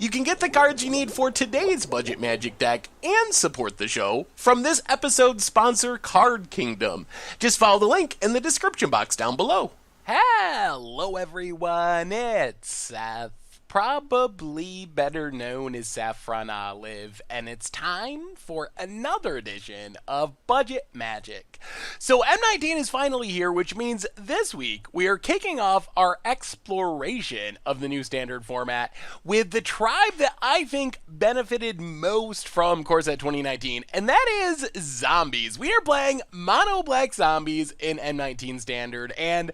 You can get the cards you need for today's Budget Magic deck and support the show from this episode's sponsor, Card Kingdom. Just follow the link in the description box down below. Hello everyone, it's Seth, probably better known as Saffron Olive, and it's time for another edition of Budget Magic. So M19 is finally here, which means this week we are kicking off our exploration of the new standard format with the tribe that I think benefited most from Core Set 2019, and that is zombies. We are playing mono black zombies in M19 standard, and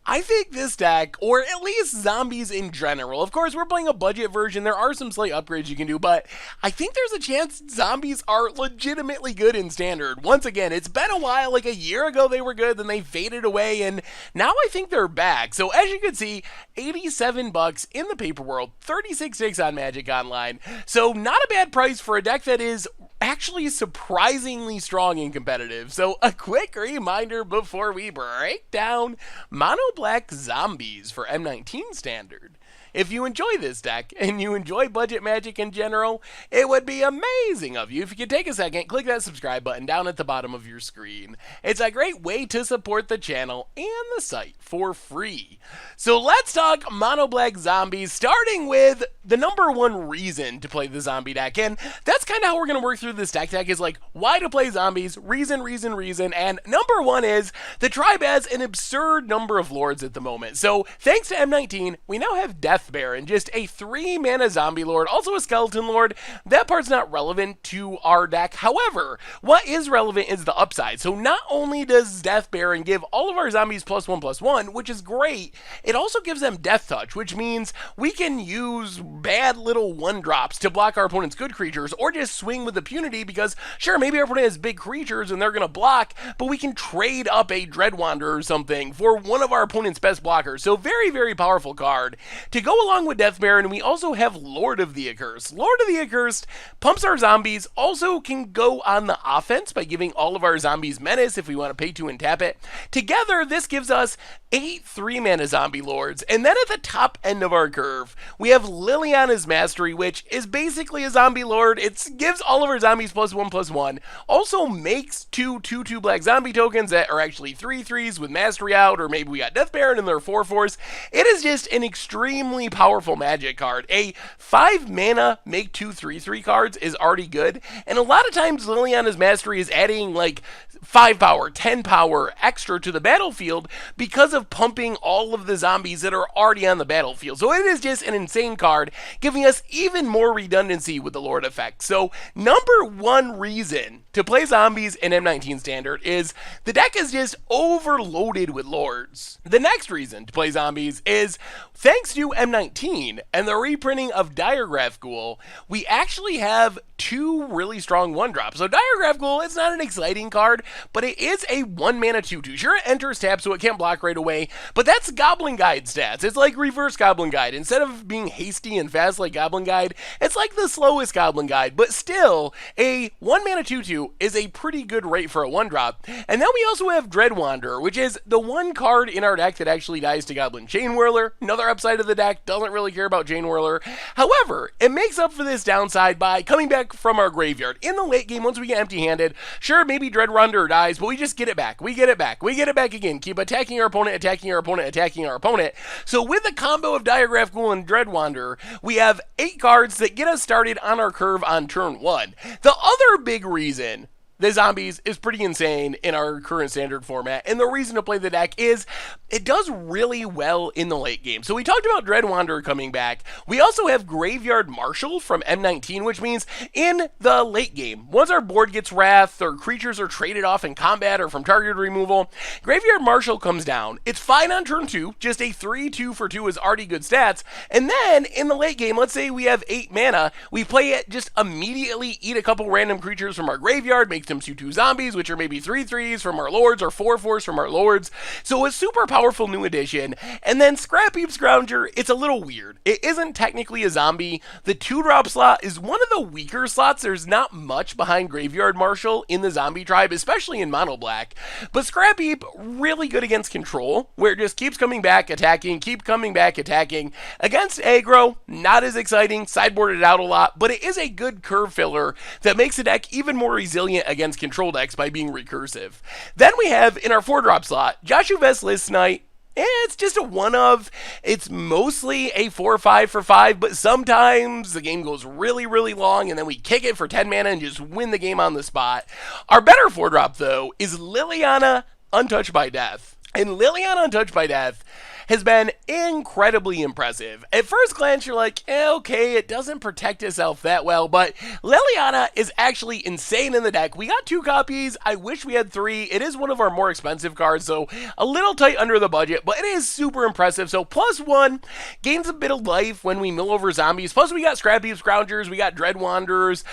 I think this deck, or at least zombies in general, of course we're playing a budget version, there are some slight upgrades you can do, but I think there's a chance zombies are legitimately good in standard. Once again, it's been a while, like a year ago they were good, then they faded away, and now I think they're back. So as you can see, $87 in the paper world, 36 ticks on Magic Online, so not a bad price for a deck that is actually surprisingly strong and competitive. So a quick reminder before we break down mono black zombies for M19 standard. If you enjoy this deck and you enjoy Budget Magic in general, it would be amazing of you if you could take a second, click that subscribe button down at the bottom of your screen. It's a great way to support the channel and the site for free. So let's talk mono black zombies, starting with the number one reason to play the zombie deck. And that's kind of how we're going to work through this deck is like why to play zombies, reason. And number one is the tribe has an absurd number of lords at the moment. So thanks to M19, we now have Death Baron, just a 3-mana zombie lord, also a skeleton lord. That part's not relevant to our deck. However, what is relevant is the upside. So not only does Death Baron give all of our zombies +1/+1, which is great, it also gives them Death Touch, which means we can use bad little 1-drops to block our opponent's good creatures, or just swing with impunity because, sure, maybe our opponent has big creatures and they're going to block, but we can trade up a Dreadwander or something for one of our opponent's best blockers. So very, very powerful card. To go along with Death Baron, we also have Lord of the Accursed. Lord of the Accursed pumps our zombies, also can go on the offense by giving all of our zombies menace if we want to pay 2 and tap it. Together, this gives us 8 3-mana zombie lords, and then at the top end of our curve, we have Liliana's Mastery, which is basically a zombie lord. It gives all of our zombies +1/+1, also makes 2 2/2 black zombie tokens that are actually 3/3s with Mastery out, or maybe we got Death Baron and they're 4/4s. It is just an extremely powerful magic card. A 5-mana make 2 3/3 cards is already good, and a lot of times Liliana's Mastery is adding like 5 power, 10 power extra to the battlefield because of pumping all of the zombies that are already on the battlefield. So it is just an insane card, giving us even more redundancy with the Lord effect. So number one reason to play zombies in M19 standard is the deck is just overloaded with lords. The next reason to play zombies is thanks to M19 and the reprinting of Diregraph Ghoul, we actually have 2 really strong 1-drops. So Diregraph Ghoul, it's not an exciting card, but it is a 1-mana 2/2. Sure, it enters tap, so it can't block right away, but that's Goblin Guide stats. It's like reverse Goblin Guide. Instead of being hasty and fast like Goblin Guide, it's like the slowest Goblin Guide, but still, a 1-mana 2/2 is a pretty good rate for a 1-drop. And then we also have Dreadwander, which is the one card in our deck that actually dies to Goblin Chainwhirler. Another upside of the deck, doesn't really care about Chainwhirler. However, it makes up for this downside by coming back from our graveyard. In the late game, once we get empty-handed, sure, maybe Dreadwander dies, but we just get it back. We get it back. We get it back again. Keep attacking our opponent, attacking our opponent, attacking our opponent. So with the combo of Diregraph Ghoul and Dreadwander, we have 8 cards that get us started on our curve on turn 1. The other big reason the zombies is pretty insane in our current standard format, and the reason to play the deck is it does really well in the late game. So we talked about Dreadwander coming back. We also have Graveyard Marshal from M19, which means in the late game, once our board gets Wrath or creatures are traded off in combat or from target removal, Graveyard Marshal comes down. It's fine on turn 2, just a 3/2 for 2 is already good stats, and then in the late game, let's say we have 8 mana, we play it, just immediately eat a couple random creatures from our graveyard, make victims to 2 zombies, which are maybe 3/3s from our lords or 4/4s from our lords. So a super powerful new addition. And then Scrap Heap Scrounger, it's a little weird. It isn't technically a zombie. The 2-drop slot is one of the weaker slots. There's not much behind Graveyard Marshal in the zombie tribe, especially in mono black. But Scrap Heap, really good against control, where it just keeps coming back, attacking, keep coming back, attacking. Against aggro, not as exciting, sideboarded out a lot, but it is a good curve filler that makes the deck even more resilient against control decks by being recursive. Then we have, in our 4-drop slot, Joshua Vest List Knight. It's just a one of. It's mostly a 4/5 for 5, but sometimes the game goes really, really long, and then we kick it for 10 mana and just win the game on the spot. Our better 4-drop, though, is Liliana Untouched by Death. And Liliana Untouched by Death has been incredibly impressive. At first glance, you're like, okay, it doesn't protect itself that well, but Liliana is actually insane in the deck. We got 2 copies. I wish we had 3. It is one of our more expensive cards, so a little tight under the budget, but it is super impressive. So +1 gains a bit of life when we mill over zombies. Plus, we got Scrap Heap Scroungers, we got Dread Wanderers,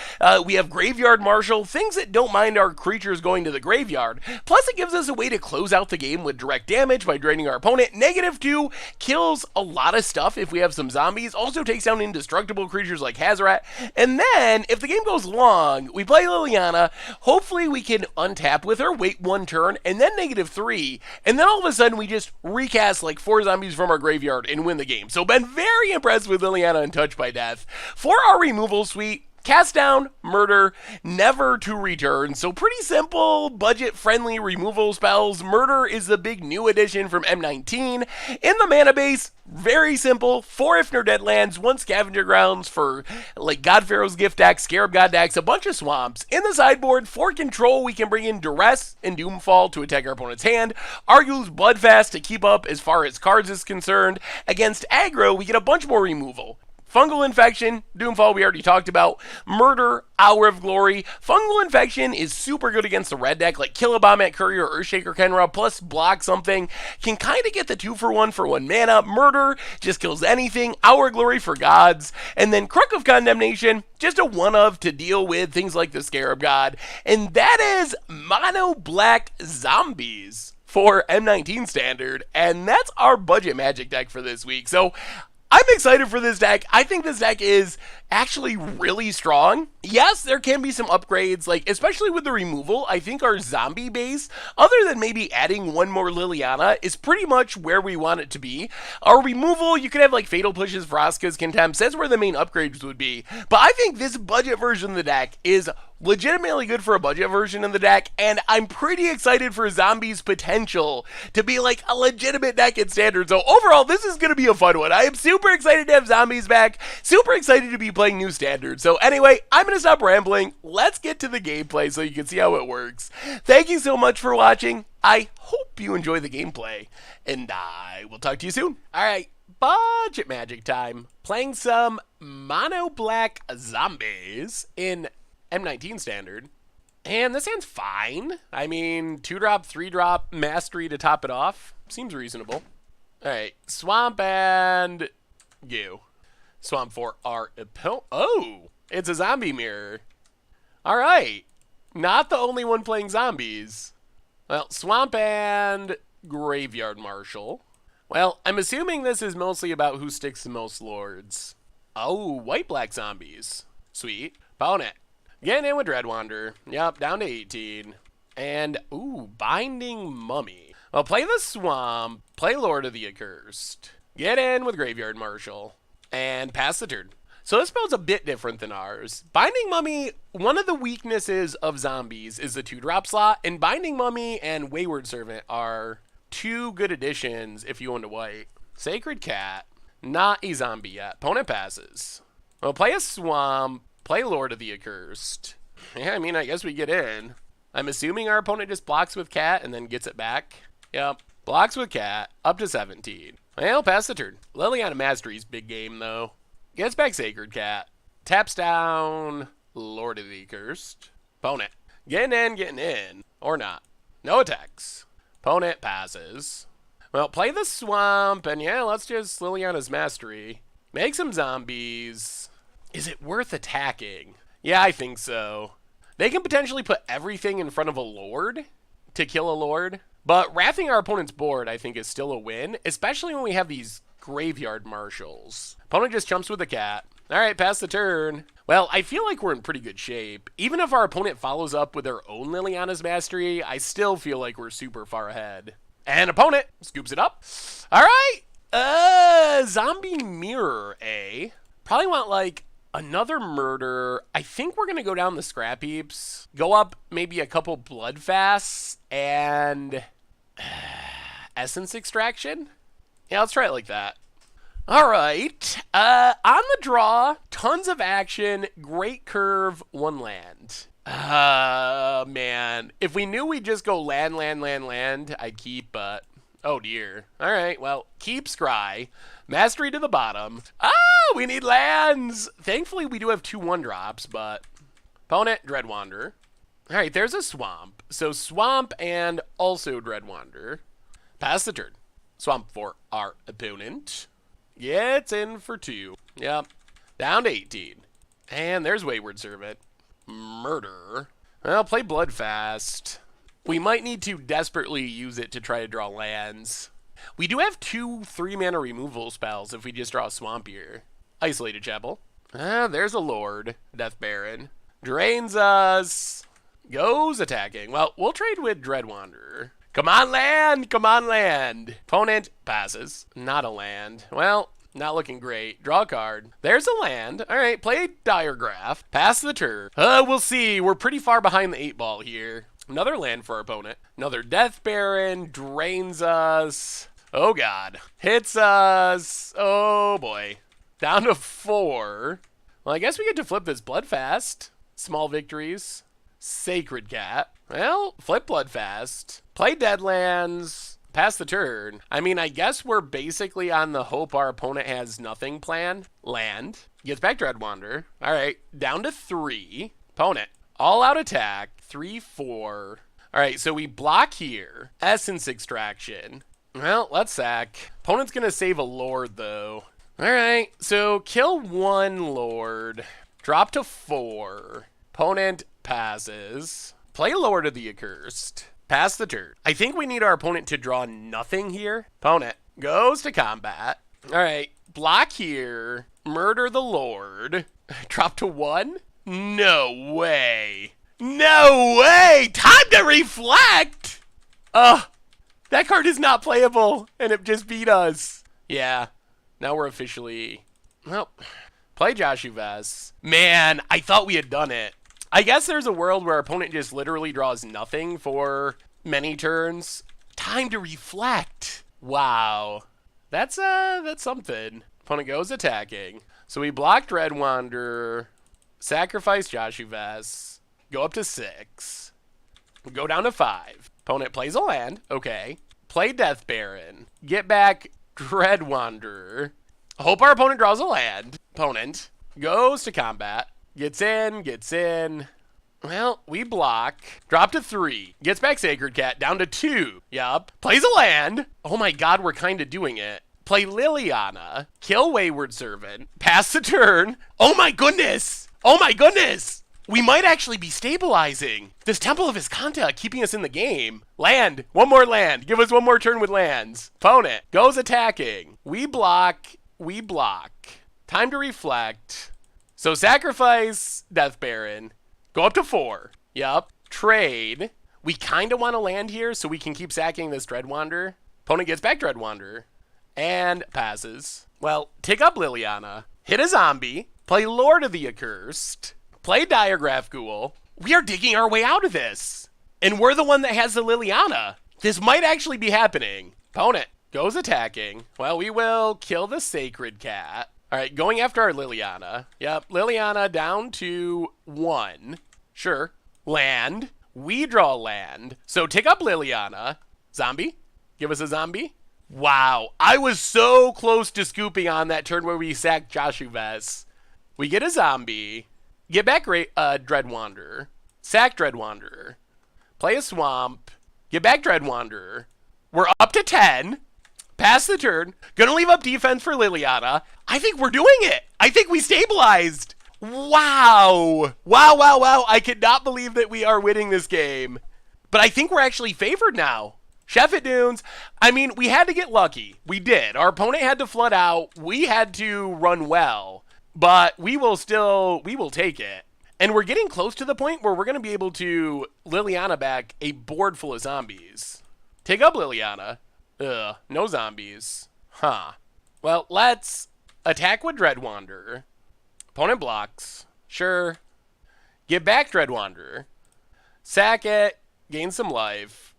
we have Graveyard Marshal, things that don't mind our creatures going to the graveyard. Plus, it gives us a way to close out the game with direct damage by draining our opponent. -2 kills a lot of stuff if we have some zombies. Also takes down indestructible creatures like Hazaret. And then, if the game goes long, we play Liliana. Hopefully we can untap with her, wait 1 turn, and then -3. And then all of a sudden we just recast like 4 zombies from our graveyard and win the game. So been very impressed with Liliana Untouched by Death. For our removal suite, cast down, murder, never to return. So pretty simple, budget-friendly removal spells. Murder is the big new addition from M19. In the mana base, very simple. 4 Ifnir Deadlands, 1 Scavenger Grounds for like God Pharaoh's Gift deck, Scarab God decks, a bunch of swamps. In the sideboard, for control, we can bring in Duress and Doomfall to attack our opponent's hand. Argu's Bloodfast to keep up as far as cards is concerned. Against aggro, we get a bunch more removal. Fungal Infection, Doomfall we already talked about. Murder, Hour of Glory. Fungal Infection is super good against the red deck, like Kill a Bomb at Courier or Earthshaker Kenra, plus block something. Can kind of get the 2 for 1 for 1 mana. Murder just kills anything. Hour of Glory for gods. And then Crook of Condemnation, just a one of to deal with things like the Scarab God. And that is mono black zombies for M19 standard. And that's our budget magic deck for this week. So I'm excited for this deck. I think this deck is actually really strong. Yes, there can be some upgrades, like especially with the removal. I think our zombie base, other than maybe adding 1 more Liliana, is pretty much where we want it to be. Our removal, you could have like Fatal Pushes, Vraska's Contempts. That's where the main upgrades would be. But I think this budget version of the deck is legitimately good for a budget version of the deck, and I'm pretty excited for Zombies' potential to be like a legitimate deck in Standard. So overall, this is going to be a fun one. I am super excited to have Zombies back, super excited to be playing new Standard. So anyway, I'm going to stop rambling. Let's get to the gameplay so you can see how it works. Thank you so much for watching. I hope you enjoy the gameplay, and I will talk to you soon. Alright, budget magic time. Playing some mono black zombies in M19 standard. And this hand's fine. I mean, 2-drop, 3-drop, mastery to top it off. Seems reasonable. Alright, Swamp and Goo. Swamp for our opponent. Oh, it's a zombie mirror. Alright, not the only one playing zombies. Well, Swamp and Graveyard Marshal. Well, I'm assuming this is mostly about who sticks the most lords. Oh, white-black zombies. Sweet. Opponent. Getting in with Dread Wanderer. Yep, down to 18. And, ooh, Binding Mummy. Well, play the Swamp. Play Lord of the Accursed. Get in with Graveyard Marshal. And pass the turn. So this spell's a bit different than ours. Binding Mummy, one of the weaknesses of zombies is the 2-drop slot. And Binding Mummy and Wayward Servant are 2 good additions if you own a white. Sacred Cat. Not a zombie yet. Opponent passes. Well, play a Swamp. Play Lord of the Accursed. Yeah, I mean, I guess we get in. I'm assuming our opponent just blocks with Cat and then gets it back. Yep. Blocks with Cat. Up to 17. Well, pass the turn. Liliana Mastery's big game, though. Gets back Sacred Cat. Taps down Lord of the Accursed. Opponent. Getting in. Or not. No attacks. Opponent passes. Well, play the Swamp, and yeah, let's just Liliana's Mastery. Make some zombies. Is it worth attacking? Yeah, I think so. They can potentially put everything in front of a lord to kill a lord. But wrathing our opponent's board, I think, is still a win, especially when we have these graveyard marshals. Opponent just jumps with the cat. All right, pass the turn. Well, I feel like we're in pretty good shape. Even if our opponent follows up with their own Liliana's Mastery, I still feel like we're super far ahead. And opponent scoops it up. All right, zombie mirror, eh? Probably want, like, another murder. I think we're going to go down the scrap heaps. Go up maybe a couple bloodfasts and essence extraction. Yeah, let's try it like that. All right. On the draw, tons of action, great curve, 1 land. Man. If we knew we'd just go land, I'd keep, but oh dear. All right, well, keep scry. Mastery to the bottom. We need lands. Thankfully, we do have 2 1-drops, but opponent, Dreadwander. All right, there's a swamp. So swamp and also Dreadwander. Pass the turn. Swamp for our opponent. Gets in for 2. Yep. Down to 18. And there's Wayward Servant. Murder. Well, play Bloodfast. We might need to desperately use it to try to draw lands. We do have 2 3-mana removal spells if we just draw a Swamp here. Isolated Chapel. There's a Lord. Death Baron. Drains us. Goes attacking. Well, we'll trade with Dreadwander. Come on, land! Come on, land! Opponent passes. Not a land. Well, not looking great. Draw a card. There's a land. All right, play Diregraph. Pass the turn. We'll see. We're pretty far behind the 8-ball here. Another land for our opponent. Another Death Baron. Drains us. Oh, God. Hits us. Oh, boy. Down to 4. Well, I guess we get to flip this Bloodfast. Small victories. Sacred Cat. Well, flip Bloodfast. Play Deadlands. Pass the turn. I mean, I guess we're basically on the hope our opponent has nothing planned. Land. Gets back Dreadwander. All right, down to 3. Opponent. All out attack. 3, 4. All right, so we block here. Essence extraction. Well, let's sack. Opponent's going to save a Lord, though. All right, so kill 1 Lord. Drop to 4. Opponent passes. Play Lord of the Accursed. Pass the turn. I think we need our opponent to draw nothing here. Opponent goes to combat. All right, block here. Murder the Lord. Drop to 1? No way. No way! Time to reflect! That card is not playable, and it just beat us. Yeah, now we're officially... Well, play Joshuva's. Man, I thought we had done it. I guess there's a world where our opponent just literally draws nothing for many turns. Time to reflect. Wow. That's something. Opponent goes attacking. So we block Dreadwander, sacrifice Joshuva's, go up to 6, go down to 5. Opponent plays a land. Okay. Play Death Baron. Get back Dreadwander. Hope our opponent draws a land. Opponent goes to combat. Gets in. Well, we block. Drop to 3. Gets back Sacred Cat. Down to 2. Yup. Plays a land. Oh my god, we're kind of doing it. Play Liliana. Kill Wayward Servant. Pass the turn. Oh my goodness. Oh my goodness. We might actually be stabilizing. This Temple of Iskanta keeping us in the game. Land. 1 more land. Give us 1 more turn with lands. Opponent goes attacking. We block. Time to reflect. So sacrifice Death Baron. Go up to 4. Yup. Trade. We kind of want to land here so we can keep sacking this Dreadwander. Opponent gets back Dreadwander. And passes. Well, take up Liliana. Hit a zombie. Play Lord of the Accursed. Play Diregraph Ghoul. We are digging our way out of this. And we're the one that has the Liliana. This might actually be happening. Opponent goes attacking. Well, we will kill the Sacred Cat. All right, going after our Liliana. Yep, Liliana down to 1. Sure. Land. We draw land. So take up Liliana. Zombie. Give us a zombie. Wow. I was so close to scooping on that turn where we sacked Joshuva's. We get a zombie. Get back Dreadwander. Sack Dreadwander. Play a swamp. Get back Dreadwander. We're up to 10. Pass the turn. Gonna leave up defense for Liliana. I think we're doing it. I think we stabilized. Wow. Wow. I cannot believe that we are winning this game. But I think we're actually favored now. Chef at Dunes, I mean, we had to get lucky. We did. Our opponent had to flood out. We had to run well. But we will take it. And we're getting close to the point where we're going to be able to Liliana back a board full of zombies. Take up Liliana. Ugh, no zombies. Huh. Well, let's attack with Dread Wanderer. Opponent blocks. Sure. Get back Dread Wanderer. Sack it. Gain some life.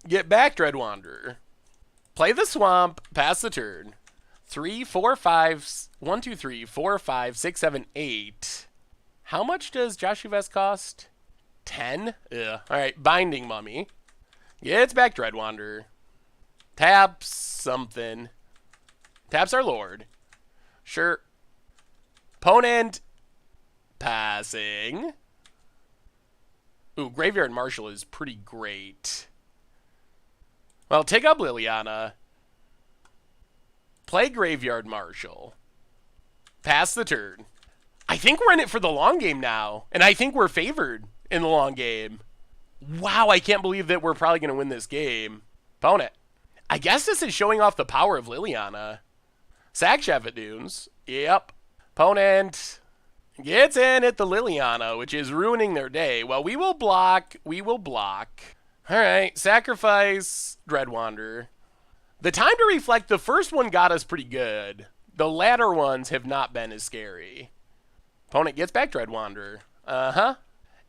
Get back Dread Wanderer. Play the swamp. Pass the turn. 3, 4, 5. 1, 2, 3, 4, 5, 6, 7, 8. How much does Joshua's cost? 10? Ugh. Alright, Binding Mummy. Gets back Dread Wanderer. Taps something. Taps our Lord. Sure. Opponent. Passing. Ooh, Graveyard Marshal is pretty great. Well, take up Liliana. Play Graveyard Marshal. Pass the turn. I think we're in it for the long game now. And I think we're favored in the long game. Wow, I can't believe that we're probably going to win this game. Opponent. I guess this is showing off the power of Liliana. Sack Chef at Dunes. Yep. Opponent gets in at the Liliana, which is ruining their day. Well, we will block. We will block. All right. Sacrifice Dread Wanderer. The time to reflect, the first one got us pretty good. The latter ones have not been as scary. Opponent gets back Dread Wanderer. Uh-huh.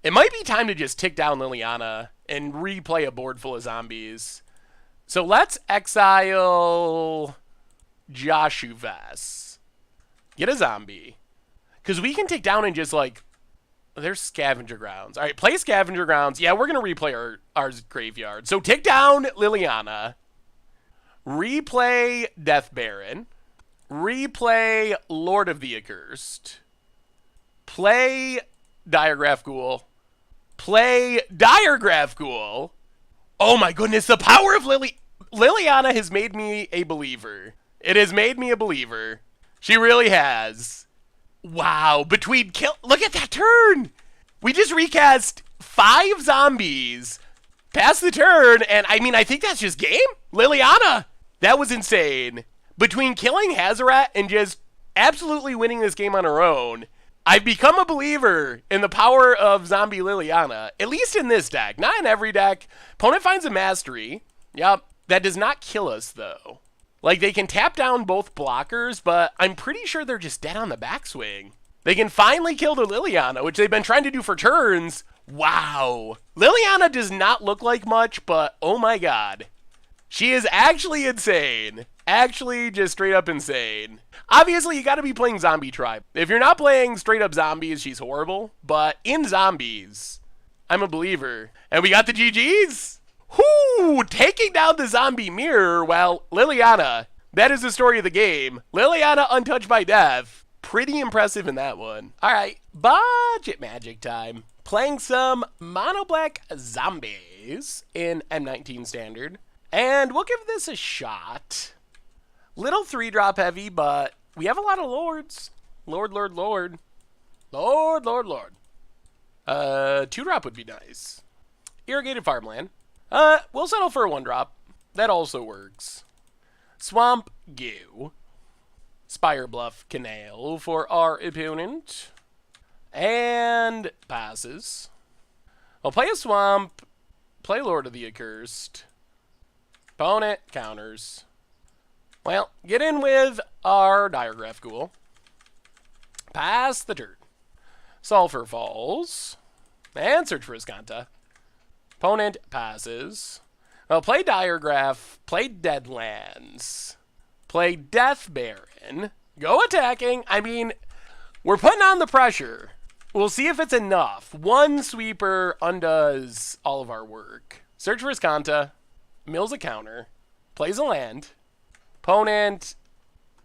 It might be time to just tick down Liliana and replay a board full of zombies. So let's exile Joshua's. Get a zombie. Because we can take down and just like... There's Scavenger Grounds. All right, play Scavenger Grounds. Yeah, we're going to replay our graveyard. So take down Liliana. Replay Death Baron. Replay Lord of the Accursed. Play Diregraph Ghoul. Play Diregraph Ghoul. Oh my goodness, the power of Liliana has made me a believer. It has made me a believer. She really has. Wow, look at that turn! We just recast 5 zombies. Pass the turn, and I mean, I think that's just game. Liliana, that was insane. Between killing Hazaret and just absolutely winning this game on her own, I've become a believer in the power of Zombie Liliana, at least in this deck. Not in every deck. Opponent finds a mastery. Yep, that does not kill us, though. Like, they can tap down both blockers, but I'm pretty sure they're just dead on the backswing. They can finally kill the Liliana, which they've been trying to do for turns. Wow. Liliana does not look like much, but oh my god. She is actually insane. Actually, just straight up insane. Obviously, you gotta be playing Zombie Tribe. If you're not playing straight up zombies, she's horrible. But in zombies, I'm a believer. And we got the GGs. Whoo! Taking down the zombie mirror. Well, Liliana, that is the story of the game. Liliana untouched by death. Pretty impressive in that one. All right, budget magic time. Playing some mono black zombies in M19 standard. And we'll give this a shot. Little 3-drop heavy, but we have a lot of lords. Lord. 2-drop would be nice. Irrigated farmland. We'll settle for a 1-drop. That also works. Swamp Goo. Spire Bluff Canal for our opponent. And passes. I'll play a swamp. Play Lord of the Accursed. Opponent counters. Well, get in with our Diregraph Ghoul. Pass the turn. Sulfur Falls. And search for Iskanta. Opponent passes. Well, play Diregraph. Play Deadlands. Play Death Baron. Go attacking. I mean, we're putting on the pressure. We'll see if it's enough. 1 sweeper undoes all of our work. Search for Iskanta. Mills a counter. Plays a land. Opponent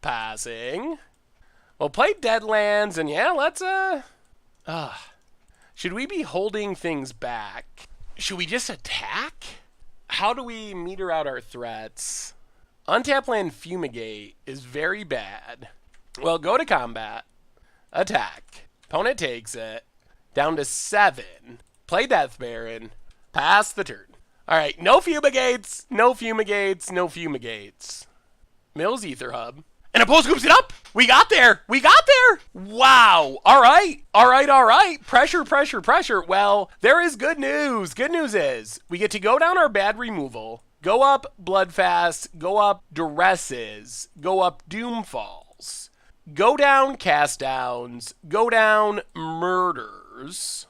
passing. We'll play Deadlands, and yeah, let's, should we be holding things back? Should we just attack? How do we meter out our threats? Untap land Fumigate is very bad. Well, go to combat. Attack. Opponent takes it. Down to 7. Play Death Baron. Pass the turn. All right, no fumigates, no fumigates, no fumigates. Mills Ether Hub. And opposed scoops it up. We got there. We got there. Wow. All right. All right. All right. Pressure, pressure, pressure. Well, there is good news. Good news is we get to go down our bad removal, go up Bloodfast, go up Duresses, go up Doomfalls, go down Cast Downs, go down Murders,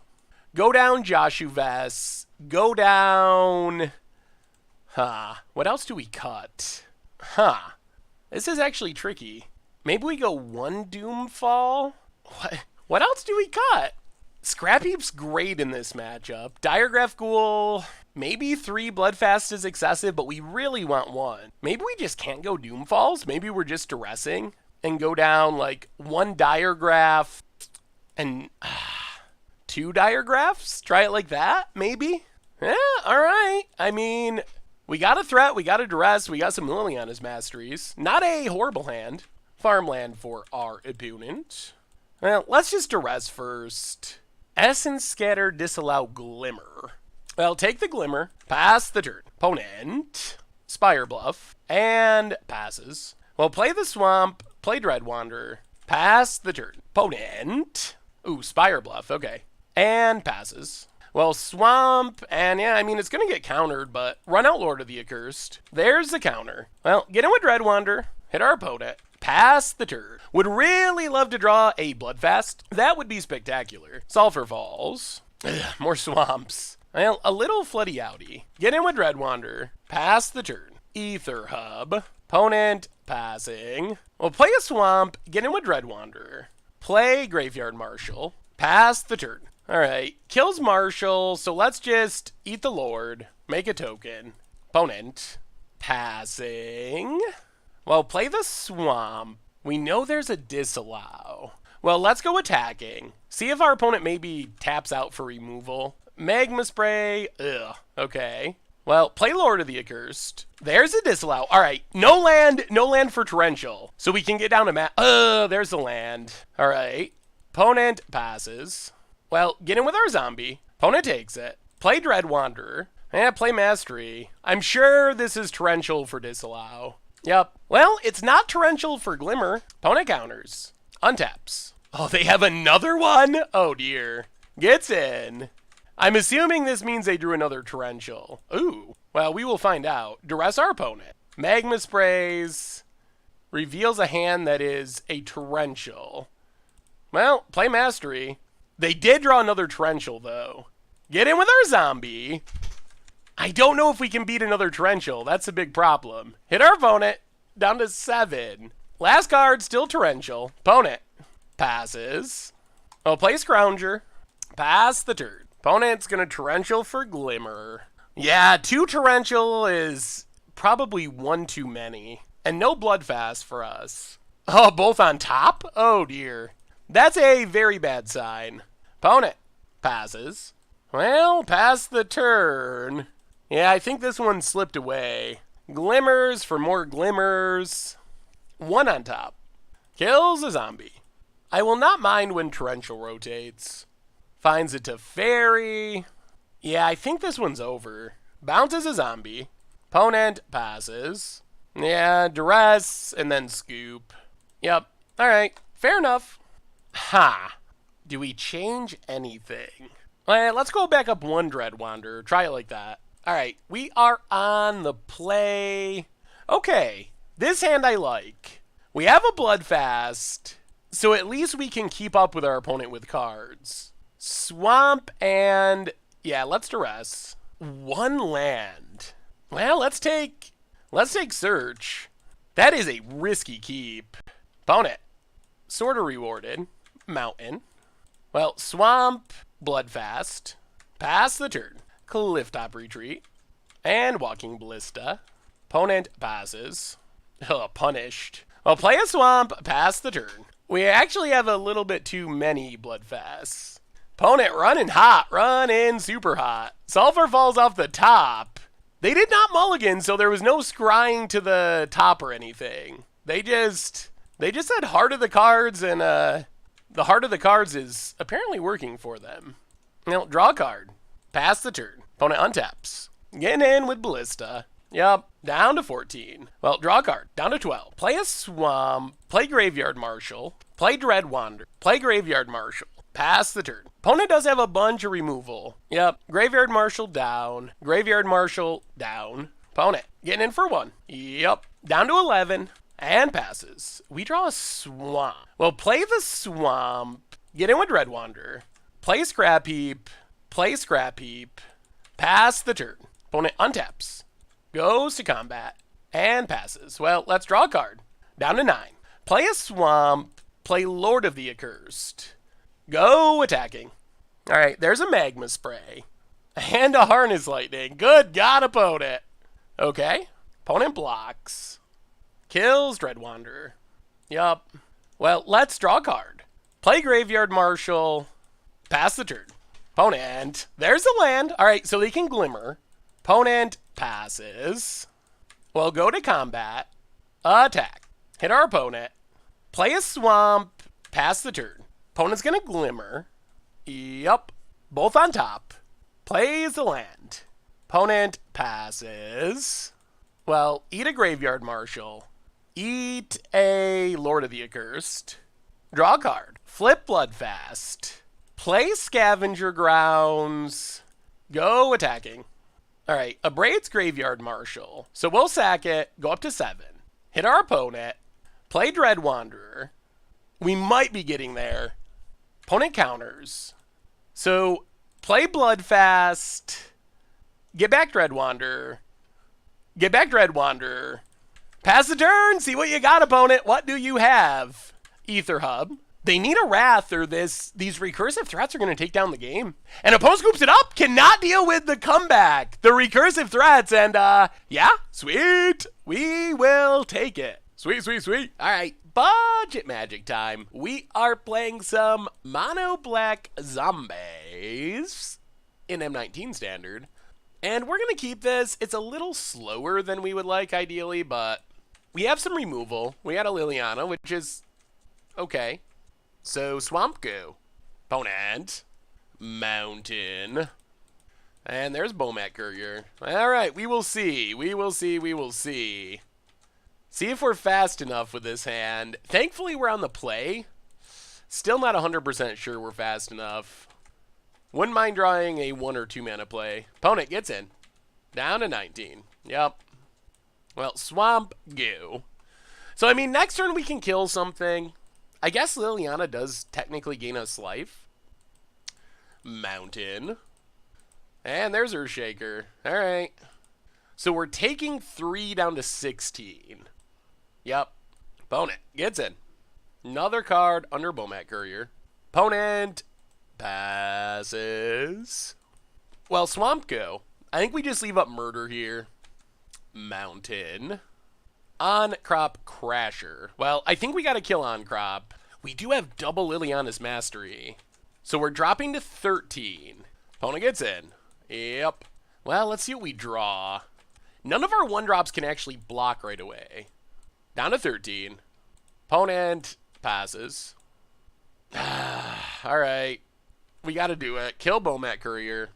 go down Joshuves, go down... What else do we cut? This is actually tricky. Maybe we go 1 Doomfall? What else do we cut? Scrap Heap's great in this matchup. Diregraph Ghoul, maybe 3 Bloodfast is excessive, but we really want 1. Maybe we just can't go Doomfalls. Maybe we're just duressing and go down like 1 Diregraph and 2 Diregraphs? Try it like that, maybe? Yeah, all right. I mean... we got a threat, we got a duress, we got some Liliana's Masteries. Not a horrible hand. Farmland for our opponent. Well, let's just duress first. Essence Scatter, disallow Glimmer. Well, take the Glimmer, pass the turn. Opponent, Spire Bluff, and passes. Well, play the Swamp, play Dread Wanderer, pass the turn. Opponent, ooh, Spire Bluff, okay, and passes. Well, Swamp, and yeah, I mean, it's going to get countered, but run out Lord of the Accursed. There's the counter. Well, get in with Dread Wanderer, hit our opponent, pass the turn. Would really love to draw a Bloodfast. That would be spectacular. Sulphur Falls. Ugh, more Swamps. Well, a little Floody Outy. Get in with Dread Wanderer, pass the turn. Ether Hub. Opponent, passing. Well, play a Swamp, get in with Dread Wanderer. Play Graveyard Marshal, pass the turn. All right, kills Marshall, so let's just eat the Lord, make a token. Opponent, passing. Well, play the Swamp. We know there's a disallow. Well, let's go attacking. See if our opponent maybe taps out for removal. Magma Spray, ugh, okay. Well, play Lord of the Accursed. There's a disallow. All right, no land for Torrential. So we can get down to there's the land. All right, opponent passes. Well, get in with our zombie. Opponent takes it. Play Dread Wanderer. Play Mastery. I'm sure this is Torrential for disallow. Yep. Well, it's not Torrential for Glimmer. Opponent counters. Untaps. Oh, they have another one? Oh, dear. Gets in. I'm assuming this means they drew another Torrential. Ooh. Well, we will find out. Duress our opponent. Magma Sprays. Reveals a hand that is a Torrential. Well, play Mastery. They did draw another Torrential, though. Get in with our zombie. I don't know if we can beat another Torrential. That's a big problem. Hit our opponent. Down to 7. Last card, still Torrential. Opponent passes. Well, play Scrounger. Pass the turn. Opponent's going to Torrential for Glimmer. Yeah, 2 Torrential is probably 1 too many. And no Bloodfast for us. Oh, both on top? Oh, dear. That's a very bad sign. Opponent passes. Well, pass the turn. Yeah, I think this one slipped away. Glimmers for more glimmers. 1 on top. Kills a zombie. I will not mind when Torrential rotates. Finds it to Fairy. Yeah, I think this one's over. Bounces a zombie. Opponent passes. Yeah, Duress, and then Scoop. Yep. Alright, fair enough. Do we change anything? Let's go back up 1 Dread Wanderer. Try it like that. Alright, we are on the play. Okay, this hand I like. We have a Bloodfast, so at least we can keep up with our opponent with cards. Swamp and... yeah, let's duress. 1 land. Well, let's take Search. That is a risky keep. Opponent. Sort of rewarded. Mountain. Well, Swamp, Bloodfast. Pass the turn. Clifftop Retreat. And Walking Ballista. Opponent passes. Punished. Well, play a Swamp, pass the turn. We actually have a little bit too many Bloodfasts. Opponent running hot, running super hot. Sulphur falls off the top. They did not mulligan, so there was no scrying to the top or anything. They just had Heart of the cards and The heart of the cards is apparently working for them. Now, draw a card. Pass the turn. Opponent untaps. Getting in with Ballista. Yup, down to 14. Well, draw a card. Down to 12. Play a Swamp. Play Graveyard Marshal. Play Dread Wander. Play Graveyard Marshal. Pass the turn. Opponent does have a bunch of removal. Yep, Graveyard Marshal down. Graveyard Marshal down. Opponent getting in for 1. Yep, down to 11. And passes. We draw a Swamp. Well, play the Swamp. Get in with Dread Wander. Play Scrap Heap. Play Scrap Heap. Pass the turn. Opponent untaps. Goes to combat. And passes. Well, let's draw a card. Down to 9. Play a Swamp. Play Lord of the Accursed. Go attacking. Alright, there's a Magma Spray. And a Harness Lightning. Good God, opponent. Okay. Opponent blocks. Kills Dread Wanderer. Yup. Well, let's draw a card. Play Graveyard Marshal. Pass the turn. Opponent. There's a land. Alright, so they can Glimmer. Opponent passes. Well, go to combat. Attack. Hit our opponent. Play a Swamp. Pass the turn. Opponent's gonna Glimmer. Yup. Both on top. Plays the land. Opponent passes. Well, eat a Graveyard Marshal. Eat a Lord of the Accursed. Draw a card. Flip Bloodfast. Play Scavenger Grounds. Go attacking. Alright, Abrade's Graveyard Marshal. So we'll sack it, go up to 7. Hit our opponent. Play Dread Wanderer. We might be getting there. Opponent counters. So play Bloodfast. Get back Dread Wanderer. Get back Dread Wanderer. Pass the turn. See what you got, opponent. What do you have? Ether Hub. They need a Wrath or these recursive threats are going to take down the game. And opponent scoops it up. Cannot deal with the comeback. The recursive threats. And yeah, sweet. We will take it. Sweet, sweet, sweet. All right, budget magic time. We are playing some mono black zombies in M19 standard. And we're going to keep this. It's a little slower than we would like ideally, but we have some removal. We had a Liliana, which is okay. So Swamp Go. Opponent. Mountain. And there's Bomat Courier. All right, we will see. We will see. We will see. See if we're fast enough with this hand. Thankfully, we're on the play. Still not 100% sure we're fast enough. Wouldn't mind drawing a 1 or 2 mana play. Opponent gets in. Down to 19. Yep. Well, Swamp Go. So, I mean, next turn we can kill something. I guess Liliana does technically gain us life. Mountain. And there's Earthshaker. All right. So we're taking 3 down to 16. Yep. Opponent gets in. Another card under Bomat Courier. Opponent passes. Well, Swamp Go. I think we just leave up Murder here. Mountain. On Crop Crasher. Well, I think we got to kill On Crop. We do have double Liliana's Mastery. So we're dropping to 13. Opponent gets in. Yep. Well, let's see what we draw. None of our 1-drops can actually block right away. Down to 13. Opponent passes. All right. We got to do it. Kill Bomat Courier.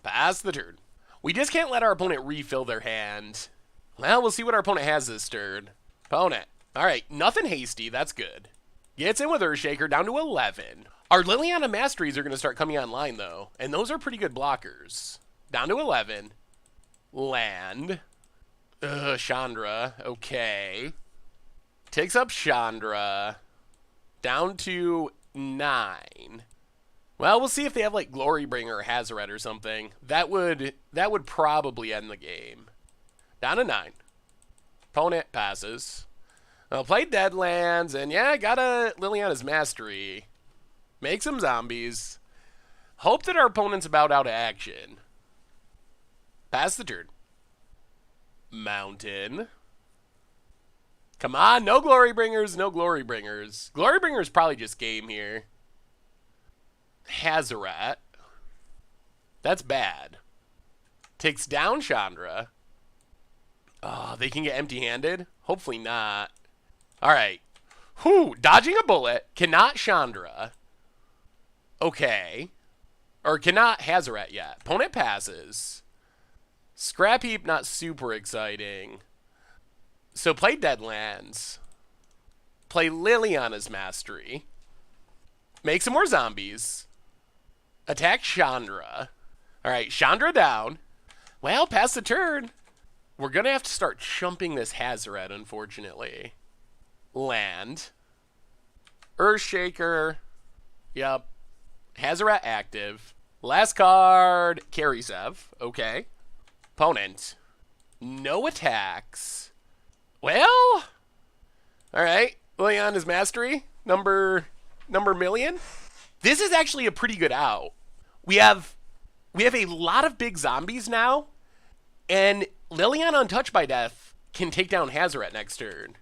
Pass the turn. We just can't let our opponent refill their hand. Well, we'll see what our opponent has this turn. Opponent. All right. Nothing hasty. That's good. Gets in with Earthshaker down to 11. Our Liliana Masteries are going to start coming online, though. And those are pretty good blockers. Down to 11. Land. Chandra. Okay. Takes up Chandra. Down to 9. Well, we'll see if they have, like, Glorybringer or Hazoret or something. That would probably end the game. Down to 9. Opponent passes. I'll play Deadlands, and yeah, got a Liliana's Mastery. Make some zombies. Hope that our opponent's about out of action. Pass the turn. Mountain. Come on, no Glorybringers, no Glorybringers. Glorybringer's probably just game here. Hazoret. That's bad. Takes down Chandra. Oh, they can get empty-handed? Hopefully not. All right. Whew, dodging a bullet. Cannot Chandra. Okay. Or cannot Hazaret yet. Opponent passes. Scrap Heap, not super exciting. So play Deadlands. Play Liliana's Mastery. Make some more zombies. Attack Chandra. Alright, Chandra down. Well, pass the turn. We're going to have to start chumping this Hazaret, unfortunately. Land. Earthshaker. Yep. Hazaret active. Last card, Karisev. Okay. Opponent. No attacks. Well. Alright. Liliana's Mastery. Number million. This is actually a pretty good out. We have a lot of big zombies now. And Liliana Untouched by Death can take down Hazaret next turn.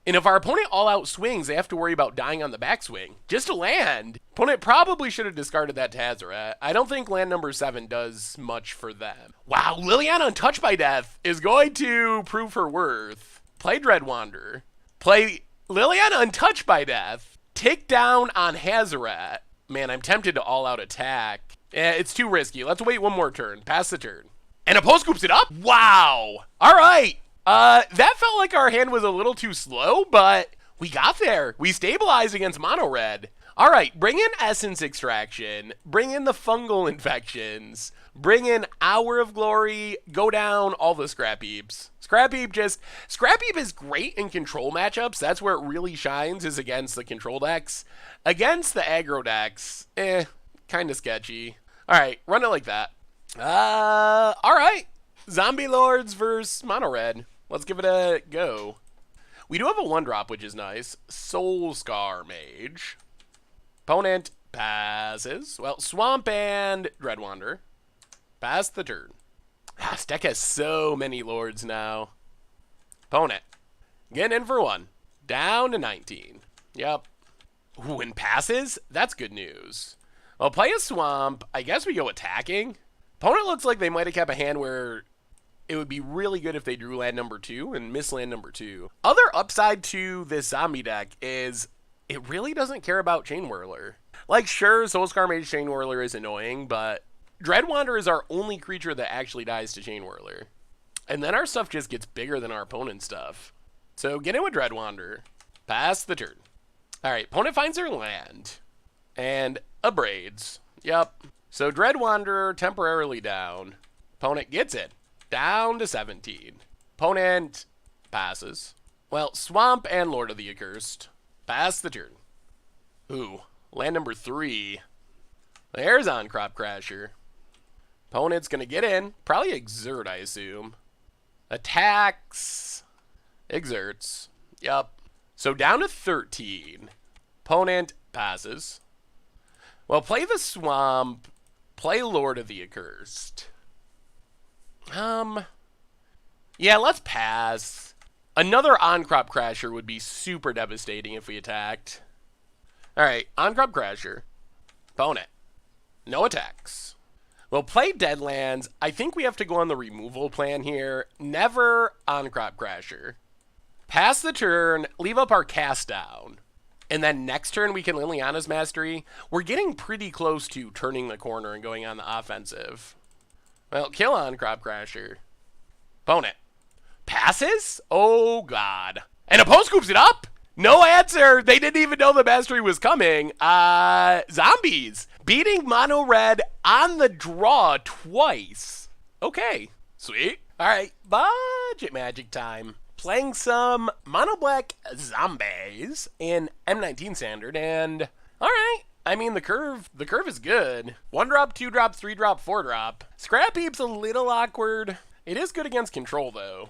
And if our opponent all-out swings, they have to worry about dying on the backswing. Just a land. Opponent probably should have discarded that to Hazaret. I don't think land number 7 does much for them. Wow, Liliana Untouched by Death is going to prove her worth. Play Dread Wanderer. Play Liliana Untouched by Death. Take down on Hazaret. Man, I'm tempted to all-out attack. It's too risky. Let's wait one more turn. Pass the turn. And Oppo scoops it up? Wow. All right. That felt like our hand was a little too slow, but we got there. We stabilized against mono red. All right, bring in Essence Extraction. Bring in the fungal infections. Bring in Hour of Glory. Go down all the Scrap Heaps. Scrap Heap is great in control matchups. That's where it really shines, is against the control decks. Against the aggro decks, kind of sketchy. All right, run it like that. All right. Zombie Lords versus Mono Red. Let's give it a go. We do have a 1-drop, which is nice. Soul Scar Mage. Opponent passes. Well, Swamp and Dread Wanderer. Pass the turn. This deck has so many Lords now. Opponent. Getting in for 1. Down to 19. Yep. Ooh, and passes? That's good news. Well, play a Swamp. I guess we go attacking. Opponent looks like they might have kept a hand where it would be really good if they drew land number 2 and miss land number 2. Other upside to this zombie deck is it really doesn't care about Chain Whirler. Like, sure, Soulscar Mage Chain Whirler is annoying, but Dread Wanderer is our only creature that actually dies to Chain Whirler. And then our stuff just gets bigger than our opponent's stuff. So get in with Dread Wanderer. Pass the turn. Alright, opponent finds their land. And abrades. Yep. So Dread Wanderer temporarily down. Opponent gets it. Down to 17. Opponent passes. Well, Swamp and Lord of the Accursed. Pass the turn. Ooh, land number 3. There's on Crop Crasher. Opponent's going to get in. Probably exert, I assume. Attacks. Exerts. Yep. So down to 13. Opponent passes. Well, play the Swamp. Play Lord of the Accursed. Yeah, let's pass. Another on-crop crasher would be super devastating if we attacked. Alright, on-crop crasher. Opponent. No attacks. Well, play Deadlands. I think we have to go on the removal plan here. Never on-crop crasher. Pass the turn, leave up our cast down. And then next turn we can Liliana's Mastery. We're getting pretty close to turning the corner and going on the offensive. Well, kill on Crop Crasher. Opponent. Passes? Oh, God. And Oppo scoops it up? No answer. They didn't even know the Mastery was coming. Zombies. Beating Mono Red on the draw twice. Okay. Sweet. All right. Budget magic time. Playing some Mono Black Zombies in M19 Standard. And, all right. I mean, the curve is good. 1-drop, 2-drop, 3-drop, 4-drop. Scrap Heap's a little awkward. It is good against control, though.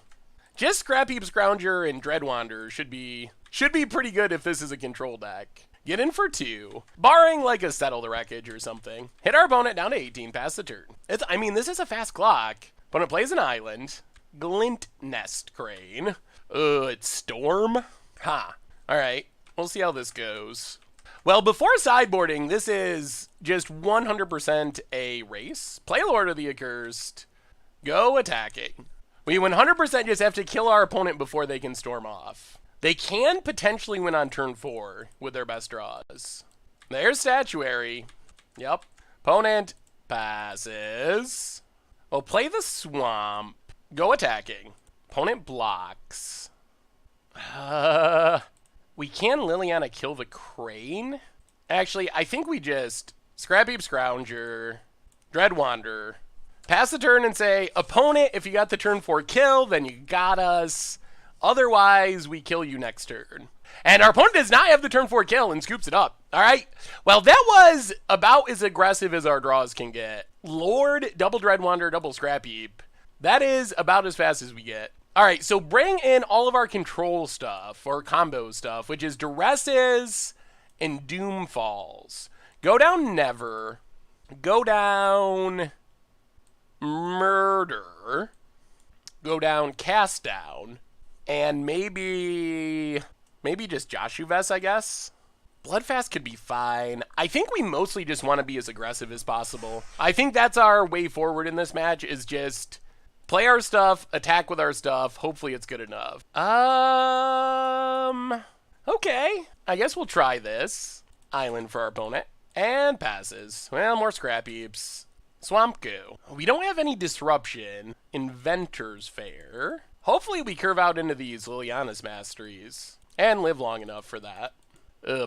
Just Scrap Heap, Scrounger, and Dread Wanderer should be pretty good if this is a control deck. Get in for 2. Barring, like, a Settle the Wreckage or something. Hit our opponent down to 18, pass the turn. I mean, this is a fast clock. Opponent plays an island. Glint Nest Crane. It's Storm? Ha. Alright, we'll see how this goes. Well, before sideboarding, this is just 100% a race. Play Lord of the Accursed. Go attacking. We 100% just have to kill our opponent before they can storm off. They can potentially win on turn 4 with their best draws. There's Statuary. Yep. Opponent passes. We'll play the Swamp. Go attacking. Opponent blocks. We can Liliana kill the Crane? Actually, I think we just Scrap Heap Scrounger, Dread Wanderer, pass the turn and say, opponent, if you got the turn 4 kill, then you got us. Otherwise, we kill you next turn. And our opponent does not have the turn 4 kill and scoops it up. All right. Well, that was about as aggressive as our draws can get. Lord, double Dread Wanderer, double Scrap Heap. That is about as fast as we get. All right. So bring in all of our control stuff or combo stuff, which is Duresses and Doomfalls. Go down Never. Go down Murder. Go down Cast Down. And maybe just Joshuves, I guess. Bloodfast could be fine. I think we mostly just want to be as aggressive as possible. I think that's our way forward in this match, is just play our stuff, attack with our stuff. Hopefully it's good enough. Okay. I guess we'll try this. Island for our opponent. And passes. Well, more Scrap Heaps. Swamp Goo. We don't have any disruption. Inventor's Fair. Hopefully we curve out into these Liliana's Masteries. And live long enough for that.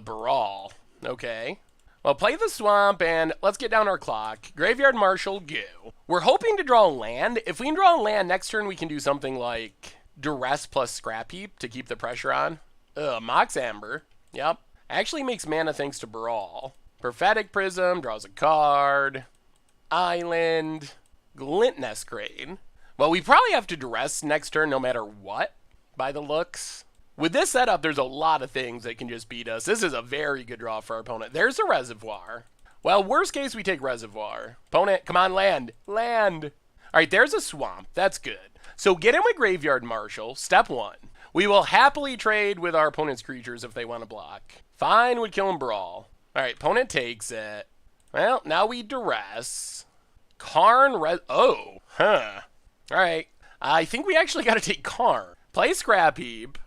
Brawl. Okay. Well, play the Swamp and let's get down our clock. Graveyard Marshal, Goo. We're hoping to draw a land. If we can draw a land, next turn we can do something like Duress plus Scrap Heap to keep the pressure on. Mox Amber. Yep. Actually makes mana thanks to Brawl. Prophetic Prism, draws a card. Island. Glint Nest Crane. Well, we probably have to Duress next turn no matter what, by the looks. With this setup, there's a lot of things that can just beat us. This is a very good draw for our opponent. There's a Reservoir. Well, worst case, we take Reservoir. Opponent, come on, land. Land. All right, there's a Swamp. That's good. So get in with Graveyard Marshal, step 1. We will happily trade with our opponent's creatures if they want to block. Fine, would kill him Brawl. All right, opponent takes it. Well, now we Duress. Karn, oh, huh. All right, I think we actually got to take Karn. Play Scrap Heap.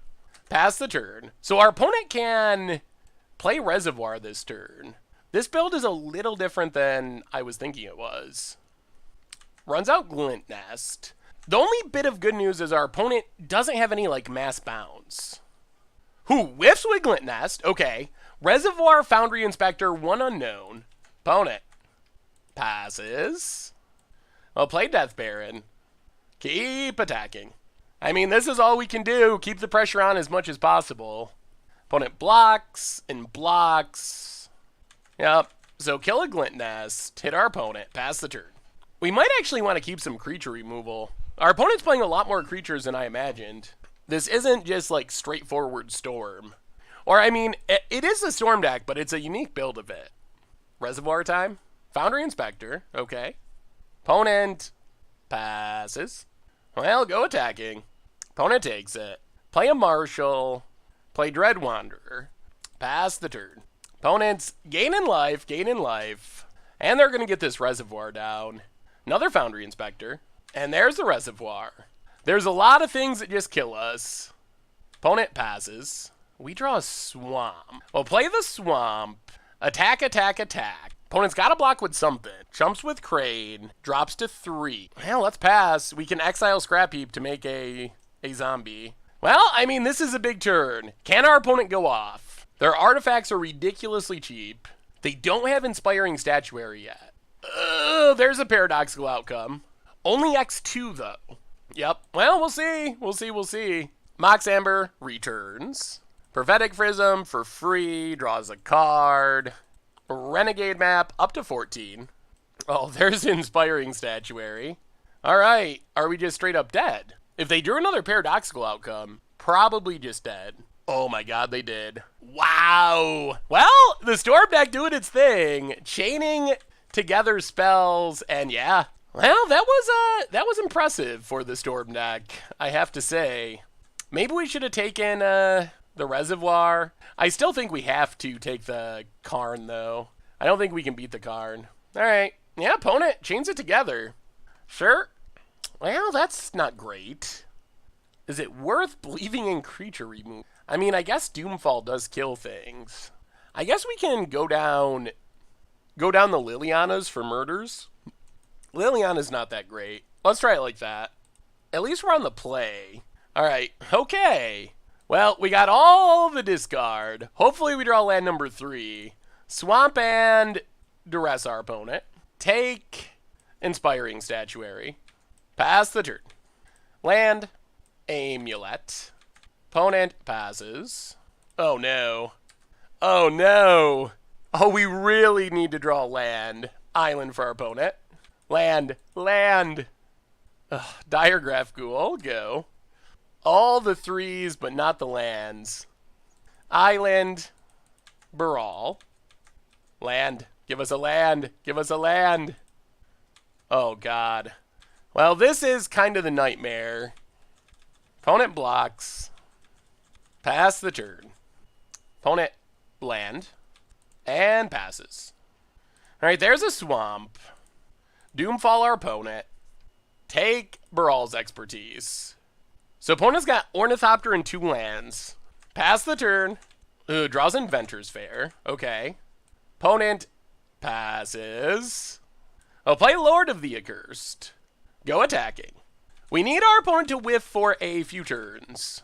Pass the turn. So our opponent can play Reservoir this turn. This build is a little different than I was thinking it was. Runs out Glint Nest. The only bit of good news is our opponent doesn't have any, like, mass bounce. Who whiffs with Glint Nest? Okay. Reservoir, Foundry Inspector, 1 unknown. Opponent passes. Well, play Death Baron. Keep attacking. I mean, this is all we can do. Keep the pressure on as much as possible. Opponent blocks and blocks. Yep. So kill a Glint Nest. Hit our opponent. Pass the turn. We might actually want to keep some creature removal. Our opponent's playing a lot more creatures than I imagined. This isn't just like straightforward Storm. Or, I mean, it is a Storm deck, but it's a unique build of it. Reservoir time. Foundry Inspector. Okay. Opponent passes. Well, go attacking. Opponent takes it. Play a Marshal. Play Dread Wanderer. Pass the turn. Opponents gaining life. And they're going to get this Reservoir down. Another Foundry Inspector. And there's the Reservoir. There's a lot of things that just kill us. Opponent passes. We draw a Swamp. Well, play the Swamp. Attack. Opponent's got to block with something. Jumps with Crane. Drops to 3. Well, let's pass. We can exile Scrap Heap to make a zombie. Well, I mean, this is a big turn. Can our opponent go off? Their artifacts are ridiculously cheap. They don't have Inspiring Statuary yet. There's a paradoxical outcome. Only X2, though. Yep. Well, we'll see. Mox Amber returns. Prophetic Prism for free. Draws a card. Renegade Map up to 14. Oh, there's Inspiring Statuary. All right. Are we just straight up dead? If they drew another paradoxical outcome, probably just dead. Oh my god, they did. Wow. Well, the Storm deck doing its thing. Chaining together spells, and yeah. Well, that was impressive for the Storm deck, I have to say. Maybe we should have taken the Reservoir. I still think we have to take the Karn, though. I don't think we can beat the Karn. All right. Yeah, opponent chains it together. Sure. Well, that's not great. Is it worth believing in creature remove? I mean, I guess Doomfall does kill things. I guess we can go down the Lilianas for murders. Liliana's not that great. Let's try it like that. At least we're on the play. All right. Okay. Well, we got all the discard. Hopefully we draw land number 3. Swamp and duress our opponent. Take Inspiring Statuary. Pass the turn. Land. Amulet. Opponent passes. Oh no. Oh no. Oh, we really need to draw land. Island for our opponent. Land. Land. Ugh, Diregraph Ghoul. Go. All the 3s, but not the lands. Island. Baral. Land. Give us a land. Give us a land. Oh, God. Well, this is kind of the nightmare. Opponent blocks. Pass the turn. Opponent land. And passes. Alright, there's a swamp. Doomfall our opponent. Take Baral's expertise. So opponent's got Ornithopter and 2 lands. Pass the turn. Ooh, draws Inventor's Fair. Okay. Opponent passes. I'll play Lord of the Accursed. Go attacking. We need our opponent to whiff for a few turns.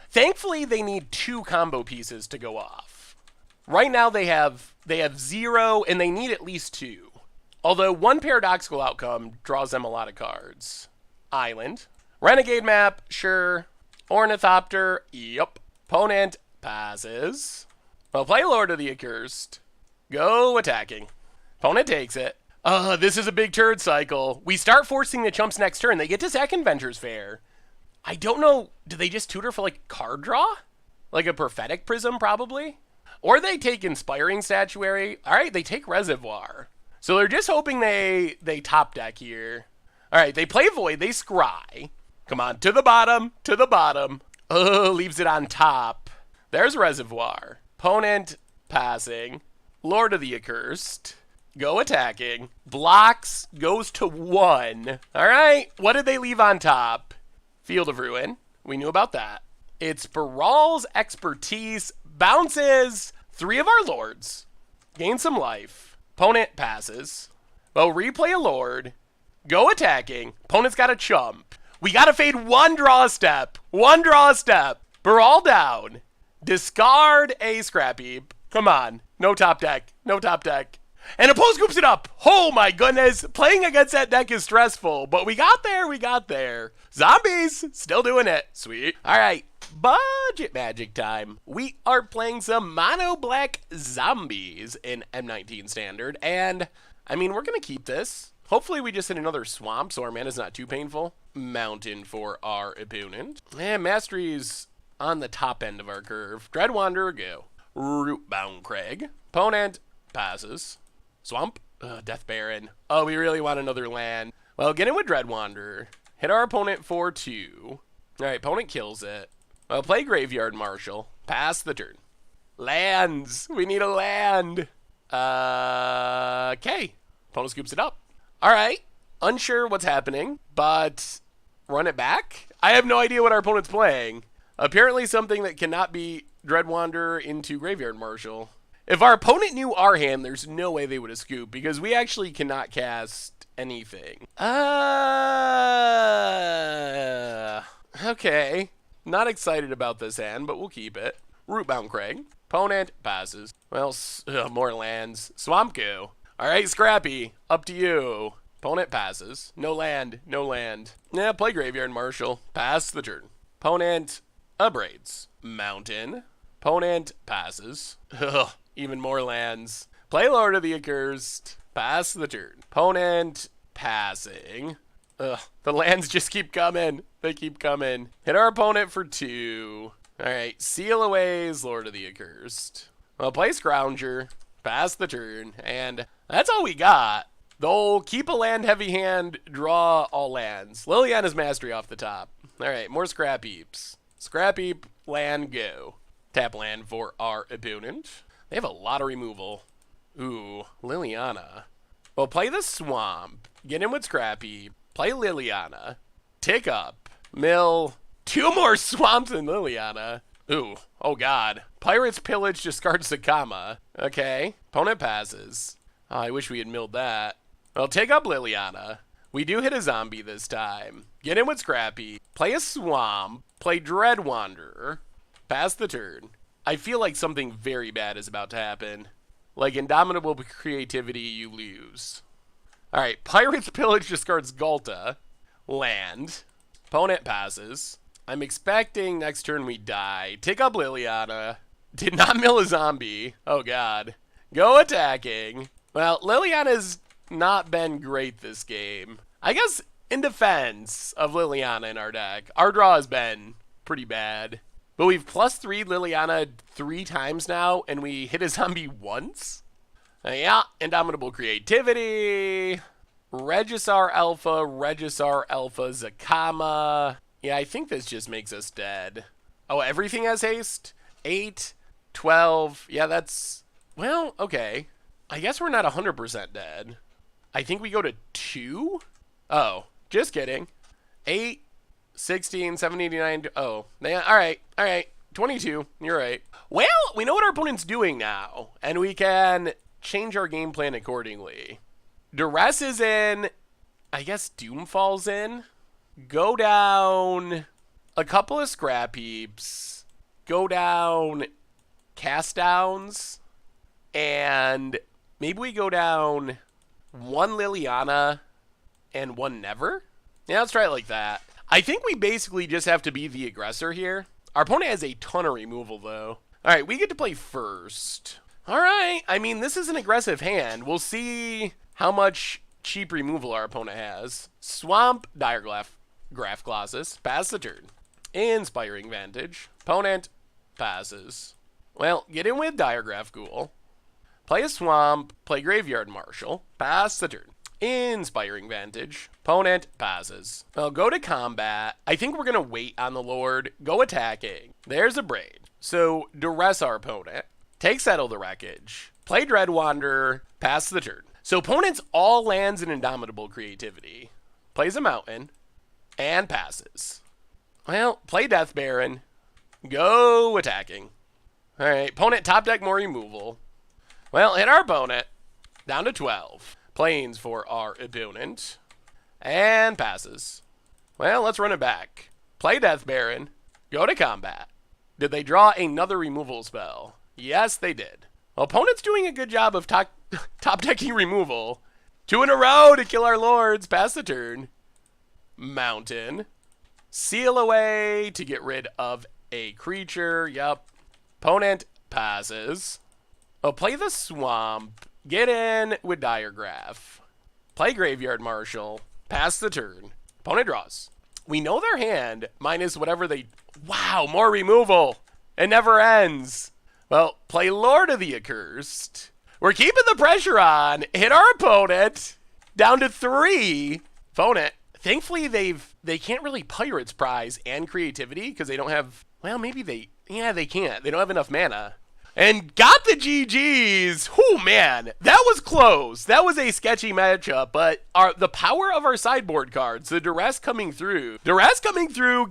Thankfully, they need 2 combo pieces to go off. Right now, they have 0, and they need at least 2. Although one paradoxical outcome draws them a lot of cards. Island. Renegade map, sure. Ornithopter, yep. Opponent passes. I'll play Lord of the Accursed. Go attacking. Opponent takes it. This is a big turd cycle. We start forcing the chumps next turn. They get to sack Inventor's Fair. I don't know. Do they just tutor for, like, card draw? Like a Prophetic Prism, probably? Or they take Inspiring Statuary. All right, they take Reservoir. So they're just hoping they top deck here. All right, they play Void. They scry. Come on, to the bottom, to the bottom. Leaves it on top. There's Reservoir. Opponent passing. Lord of the Accursed. Go attacking. Blocks. Goes to 1. All right, what did they leave on top? Field of Ruin. We knew about that. It's Baral's expertise. Bounces. 3 of our lords. Gain some life. Opponent passes. Well, replay a lord. Go attacking. Opponent's got a chump. We gotta fade 1 draw step. 1 draw step. Baral down. Discard a scrap heap. Come on. No top deck. No top deck. And opposed scoops it up. Oh my goodness. Playing against that deck is stressful, but we got there. We got there. Zombies. Still doing it. Sweet. All right. Budget magic time. We are playing some mono black zombies in M19 standard. And I mean, we're going to keep this. Hopefully we just hit another swamp so our mana's not too painful. Mountain for our opponent. And mastery's on the top end of our curve. Dread Wanderer, go. Rootbound Crag. Opponent passes. Swamp. Death Baron. Oh, we really want another land. Well, get in with Dread Wanderer. Hit our opponent for 2. Alright, opponent kills it. Well, play Graveyard Marshal. Pass the turn. Lands. We need a land. Okay. Opponent scoops it up. Alright. Unsure what's happening, but run it back? I have no idea what our opponent's playing. Apparently something that cannot be Dread Wanderer into Graveyard Marshal. If our opponent knew our hand, there's no way they would have scooped, because we actually cannot cast anything. Okay. Not excited about this hand, but we'll keep it. Rootbound Crag. Opponent passes. Well, more lands. Swamp go. Alright, Scrappy. Up to you. Opponent passes. No land. No land. Yeah, play Graveyard Marshal. Pass the turn. Opponent abrades. Mountain. Opponent passes. Ugh, even more lands. Play Lord of the Accursed. Pass the turn. Opponent passing. Ugh, the lands just keep coming. They keep coming. Hit our opponent for 2. Alright, seal aways Lord of the Accursed. Well, play Scrounger. Pass the turn. And that's all we got. They'll keep a land heavy hand, draw all lands. Liliana's Mastery off the top. Alright, more Scrap Heaps. Scrap Heap, land, go. Tap land for our opponent. They have a lot of removal. Ooh, Liliana. Well, play the Swamp. Get in with Scrap Heap. Play Liliana. Tick up. Mill. 2 more Swamps than Liliana. Ooh, oh god. Pirates pillage discards Sakama. Okay, opponent passes. Oh, I wish we had milled that. Well, take up Liliana. We do hit a zombie this time. Get in with Scrappy. Play a swamp. Play Dread Wanderer. Pass the turn. I feel like something very bad is about to happen. Like Indomitable Creativity, you lose. Alright, Pirates Pillage discards Galta. Land. Opponent passes. I'm expecting next turn we die. Take up Liliana. Did not mill a zombie. Oh god. Go attacking. Well, Liliana's not been great this game. I guess in defense of Liliana in our deck, our draw has been pretty bad. But we've +3 Liliana 3 times now, and we hit a zombie once? Yeah, Indomitable Creativity. Regisar Alpha, Zakama. Yeah, I think this just makes us dead. Oh, everything has haste? 8, 12. Yeah, that's... Well, okay. I guess we're not 100% dead. I think we go to 2? Oh, just kidding. 8, 16, 789. Oh, yeah, all right. 22. You're right. Well, we know what our opponent's doing now, and we can change our game plan accordingly. Duress is in. I guess Doom falls in. Go down a couple of scrap heaps. Go down cast downs. And maybe we go down 1 Liliana and 1 Never? Yeah, let's try it like that. I think we basically just have to be the aggressor here. Our opponent has a ton of removal, though. All right, we get to play first. All right, I mean, this is an aggressive hand. We'll see how much cheap removal our opponent has. Swamp, Graph Colossus, pass the turn. Inspiring Vantage. Opponent passes. Well, get in with Diregraph Ghoul. Play a Swamp, play Graveyard Marshal, pass the turn. Inspiring Vantage. Opponent passes. Well, go to combat. I think we're going to wait on the Lord. Go attacking. There's a Braid. So, duress our opponent. Take Settle the Wreckage. Play Dread Wanderer. Pass the turn. So, opponents all lands in Indomitable Creativity. Plays a Mountain. And passes. Well, play Death Baron. Go attacking. Alright, opponent top deck more removal. Well, hit our opponent. Down to 12. Planes for our opponent. And passes. Well, let's run it back. Play Death Baron. Go to combat. Did they draw another removal spell? Yes, they did. Well, opponent's doing a good job of top decking removal. 2 in a row to kill our lords. Pass the turn. Mountain. Seal away to get rid of a creature. Yep. Opponent passes. Oh, play the Swamp. Get in with Diregraph. Play Graveyard Marshal. Pass the turn. Opponent draws. We know their hand, minus whatever they... Wow, more removal. It never ends. Well, play Lord of the Accursed. We're keeping the pressure on. Hit our opponent. Down to 3. Opponent. Thankfully, they can't really Pirate's Prize and Creativity because they don't have... Well, maybe they... Yeah, they can't. They don't have enough mana. And got the GGs. Whew, man. That was close. That was a sketchy matchup, but the power of our sideboard cards, the Duress coming through,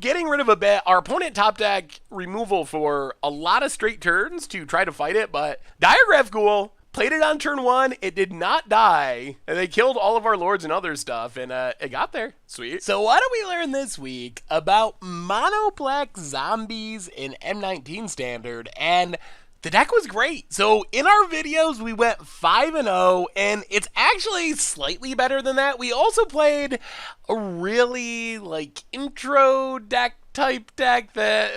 getting rid of a bet, our opponent top deck removal for a lot of straight turns to try to fight it, but Diregraph Ghoul played it on turn 1. It did not die, and they killed all of our lords and other stuff, and it got there. Sweet. So what did we learn this week about mono black zombies in M19 Standard? And the deck was great. So in our videos, we went 5-0, and it's actually slightly better than that. We also played a really, intro deck type deck that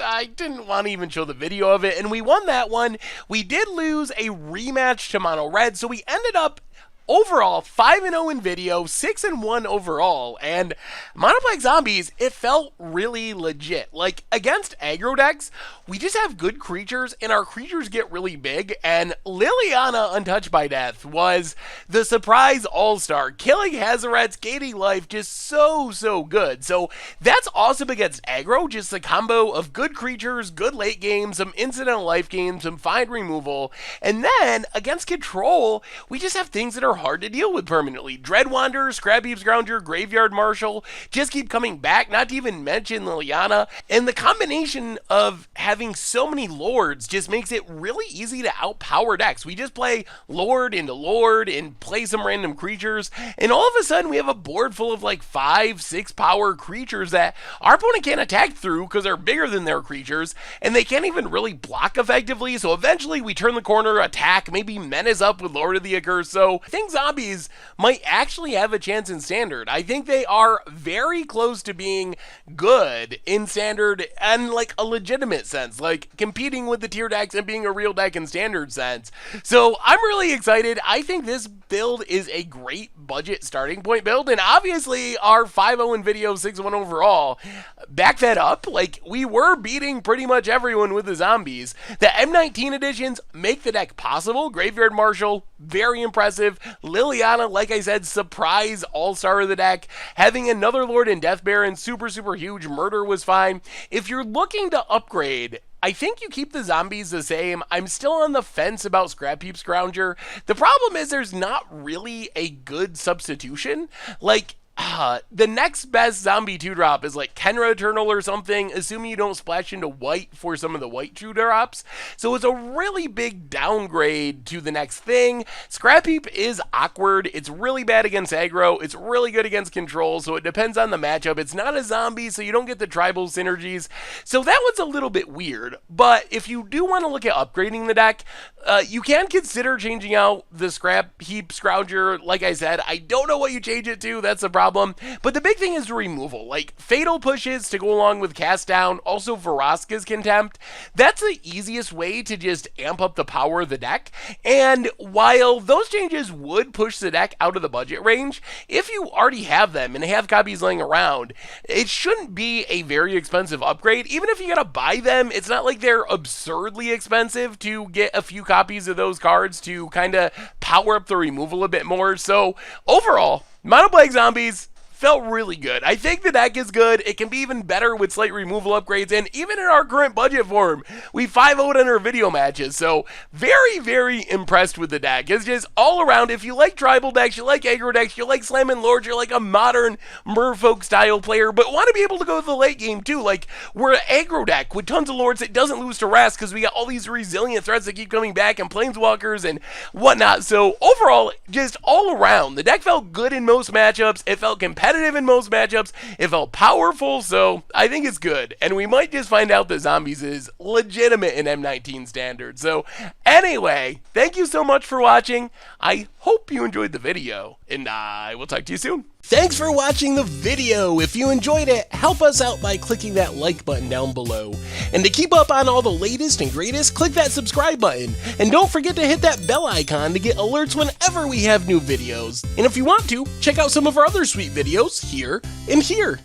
I didn't want to even show the video of it, and we won that one. We did lose a rematch to Mono Red, so we ended up overall 5-0 in video, 6-1 overall, and Mono Black Zombies, it felt really legit. Against aggro decks, we just have good creatures, and our creatures get really big, and Liliana Untouched by Death was the surprise all-star, killing Hazarets, gaining life, just so good. So that's awesome against aggro, just a combo of good creatures, good late game, some incidental life gain, some fine removal, and then against control, we just have things that are super hard to deal with permanently. Dread Wanderer, Scrapheap Scrounger, Graveyard Marshal just keep coming back, not to even mention Liliana. And the combination of having so many lords just makes it really easy to outpower decks. We just play lord into lord and play some random creatures, and all of a sudden we have a board full of like 5-6 power creatures that our opponent can't attack through because they're bigger than their creatures, and they can't even really block effectively. So eventually we turn the corner, attack, maybe menace up with Lord of the Accursed. So I think zombies might actually have a chance in Standard. I think they are very close to being good in Standard and like a legitimate sense, like competing with the tier decks and being a real deck in Standard sense. So I'm really excited. I think this build is a great budget starting point build, and obviously our 5-0 in video, 6-1 overall back that up. Like, we were beating pretty much everyone with the zombies. The M19 editions make the deck possible. Graveyard Marshal, very impressive. Liliana, like I said, surprise all-star of the deck. Having another Lord in Death Baron, super huge. Murder was fine. If you're looking to upgrade, I think you keep the zombies the same. I'm still on the fence about Scrapheap Scrounger. The problem is there's not really a good substitution. Like, the next best zombie 2-drop is like Kenra Eternal or something, assuming you don't splash into white for some of the white 2-drops. So it's a really big downgrade to the next thing. Scrapheap is awkward. It's really bad against aggro. It's really good against control, so it depends on the matchup. It's not a zombie, so you don't get the tribal synergies. So that one's a little bit weird. But if you do want to look at upgrading the deck, you can consider changing out the Scrapheap Scrounger. Like I said, I don't know what you change it to. That's the problem. But the big thing is the removal. Like, Fatal Pushes to go along with Cast Down, also Vraska's Contempt. That's the easiest way to just amp up the power of the deck. And while those changes would push the deck out of the budget range, if you already have them and have copies laying around, it shouldn't be a very expensive upgrade. Even if you gotta buy them, it's not like they're absurdly expensive to get a few copies of those cards to kind of power up the removal a bit more. So overall, Mono Black Zombies felt really good. I think the deck is good. It can be even better with slight removal upgrades, and even in our current budget form, we 5-0'd in our video matches. So very impressed with the deck. It's just all around, if you like tribal decks, you like aggro decks, you like slamming lords, you're like a modern merfolk style player, but want to be able to go to the late game too. Like, we're an aggro deck with tons of lords that doesn't lose to rest because we got all these resilient threats that keep coming back and planeswalkers and whatnot. So overall, just all around, the deck felt good in most matchups. It felt competitive in most matchups. It felt powerful, so I think it's good. And we might just find out that zombies is legitimate in M19 Standard. So anyway, thank you so much for watching. I hope you enjoyed the video, and I will talk to you soon. Thanks for watching the video. If you enjoyed it, help us out by clicking that like button down below. And to keep up on all the latest and greatest, click that subscribe button. And don't forget to hit that bell icon to get alerts whenever we have new videos. And if you want to, check out some of our other sweet videos here and here.